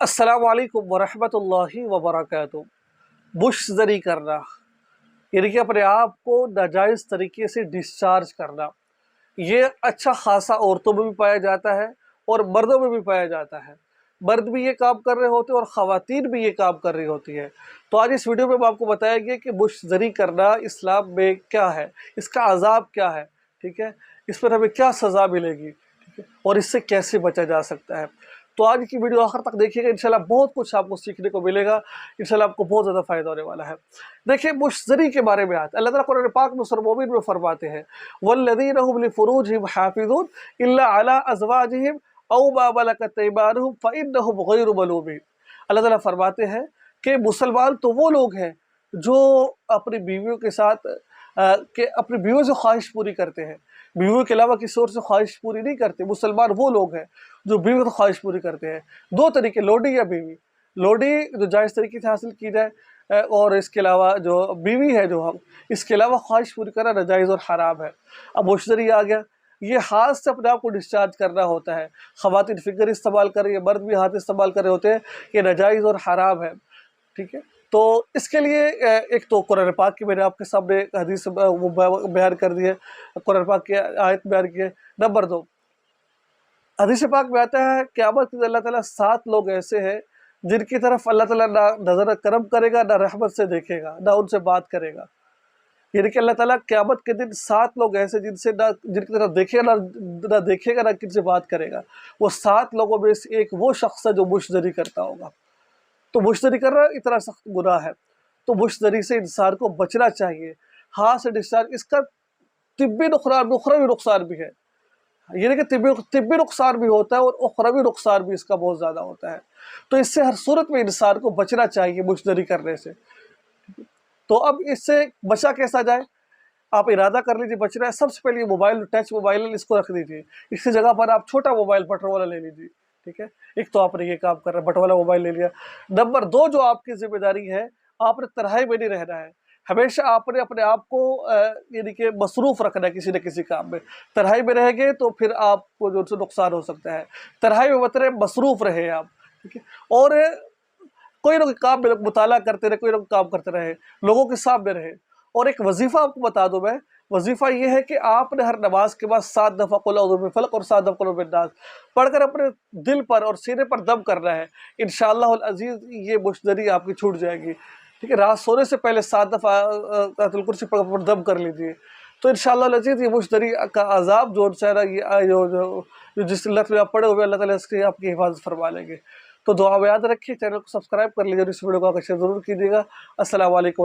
السلام علیکم ورحمۃ اللہ وبرکاتہ۔ بش زری کرنا یعنی کہ اپنے آپ کو ناجائز طریقے سے ڈسچارج کرنا، یہ اچھا خاصا عورتوں میں بھی پایا جاتا ہے اور مردوں میں بھی پایا جاتا ہے۔ مرد بھی یہ کام کر رہے ہوتے ہیں اور خواتین بھی یہ کام کر رہی ہوتی ہے۔ تو آج اس ویڈیو میں ہم آپ کو بتائیں گے کہ بش زری کرنا اسلام میں کیا ہے، اس کا عذاب کیا ہے، ٹھیک ہے، اس پر ہمیں کیا سزا ملے گی، ٹھیک ہے، اور اس سے کیسے بچا جا سکتا ہے۔ تو آج کی ویڈیو آخر تک دیکھیے گا، انشاءاللہ بہت کچھ آپ کو سیکھنے کو ملے گا، انشاءاللہ آپ کو بہت زیادہ فائدہ ہونے والا ہے۔ دیکھیں بش زری کے بارے میں آتا ہے، اللہ تعالیٰ قرآن پاک میں سورہ مومن میں فرماتے ہیں وَالَّذِينَ هُمْ لِفُرُوجِهِمْ حَافِظُونَ إِلَّا عَلَىٰ أَزْوَاجِهِمْ أَوْ مَا مَلَكَتْ أَيْمَانُهُمْ فَإِنَّهُمْ غَيْرُ مَلُومِينَ۔ اللہ تعالیٰ فرماتے ہیں کہ مسلمان تو وہ لوگ ہیں جو اپنی بیویوں کے ساتھ اپنی بیویوں سے خواہش پوری کرتے ہیں، بیویوں کے علاوہ کسی اور سے خواہش پوری نہیں کرتے۔ مسلمان وہ لوگ ہیں جو بیوی سے خواہش پوری کرتے ہیں۔ دو طریقے، لوڈی یا بیوی۔ لوڈی جو جائز طریقے سے حاصل کی جائے، اور اس کے علاوہ جو بیوی ہے جو ہم اس کے علاوہ خواہش پوری کرنا ناجائز اور حرام ہے۔ اب بش زری آ گیا، یہ ہاتھ سے اپنے آپ کو ڈسچارج کرنا ہوتا ہے۔ خواتین فنگر استعمال کر رہی ہے، مرد بھی ہاتھ استعمال کر رہے ہوتے ہیں، یہ ناجائز اور حرام ہے، ٹھیک ہے۔ تو اس کے لیے ایک تو قرآن پاک کی میں نے آپ کے سامنے حدیث بیان کر دی ہے، قرآن پاک کی آیت بیان کی ہے۔ نمبر 2، حدیث پاک میں آتا ہے قیامت میں اللہ تعالیٰ 7 لوگ ایسے ہیں جن کی طرف اللہ تعالیٰ نہ نظر کرم کرے گا، نہ رحمت سے دیکھے گا، نہ ان سے بات کرے گا۔ یعنی کہ اللہ تعالیٰ قیامت کے دن 7 لوگ ایسے جن کی طرف دیکھے گا، نہ دیکھے گا، نہ کن سے بات کرے گا۔ وہ 7 لوگوں میں سے ایک وہ شخص ہے جو بش زری کرتا ہوگا۔ تو بش زری کرنا اتنا سخت گناہ ہے، تو بش زری سے انسان کو بچنا چاہیے۔ ہاتھ سے ڈسچارج، اس کا طبی اخروی نقصان بھی ہے، یعنی کہ طبی نقصان بھی ہوتا ہے اور اخروی نقصان بھی اس کا بہت زیادہ ہوتا ہے۔ تو اس سے ہر صورت میں انسان کو بچنا چاہیے بش زری کرنے سے۔ تو اب اس سے بچا کیسا جائے؟ آپ ارادہ کر لیجیے بچنا ہے۔ سب سے پہلے موبائل، ٹچ موبائل، اس کو رکھ دیجیے، اس کی جگہ پر آپ چھوٹا موبائل بٹن والا لے لیجیے، ٹھیک ہے۔ ایک تو آپ نے یہ کام کر رہا ہے، بٹن والا موبائل لے لیا۔ نمبر 2، جو آپ کی ذمہ داری ہے، آپ نے تنہائی میں نہیں رہنا ہے۔ ہمیشہ آپ نے اپنے آپ کو یعنی کہ مصروف رکھنا ہے کسی نہ کسی کام میں۔ تنہائی میں رہیں گے تو پھر آپ کو جو سے نقصان ہو سکتا ہے۔ تنہائی میں مت رہے، مصروف رہے آپ، ٹھیک ہے۔ اور کوئی نہ کوئی کام میں مطالعہ کرتے رہے، کوئی نہ کوئی کام کرتے رہے، لوگوں کے سامنے رہے۔ اور ایک وظیفہ آپ کو بتا دوں میں، وظیفہ یہ ہے کہ آپ نے ہر نماز کے بعد 7 دفعہ قل اعوذ برب الفلق اور 7 دفعہ قل اعوذ برب الناس پڑھ کر اپنے دل پر اور سینے پر دم کرنا ہے۔ انشاءاللہ العزیز یہ بش زری آپ کی چھوٹ جائے گی، ٹھیک ہے۔ رات سونے سے پہلے 7 دفعہ آیت الکرسی پڑھ کر دم کر لیجیے، تو انشاءاللہ العزیز یہ بش زری کا عذاب جو جس علت میں آپ پڑے ہوئے، اللہ تعالیٰ اس کی آپ کی حفاظت فرما لیں گے۔ تو دعا میں یاد رکھیے، چینل کو سبسکرائب کر لیجیے اور اس ویڈیو کو آپ شیئر ضرور کیجیے گا۔ السلام علیکم۔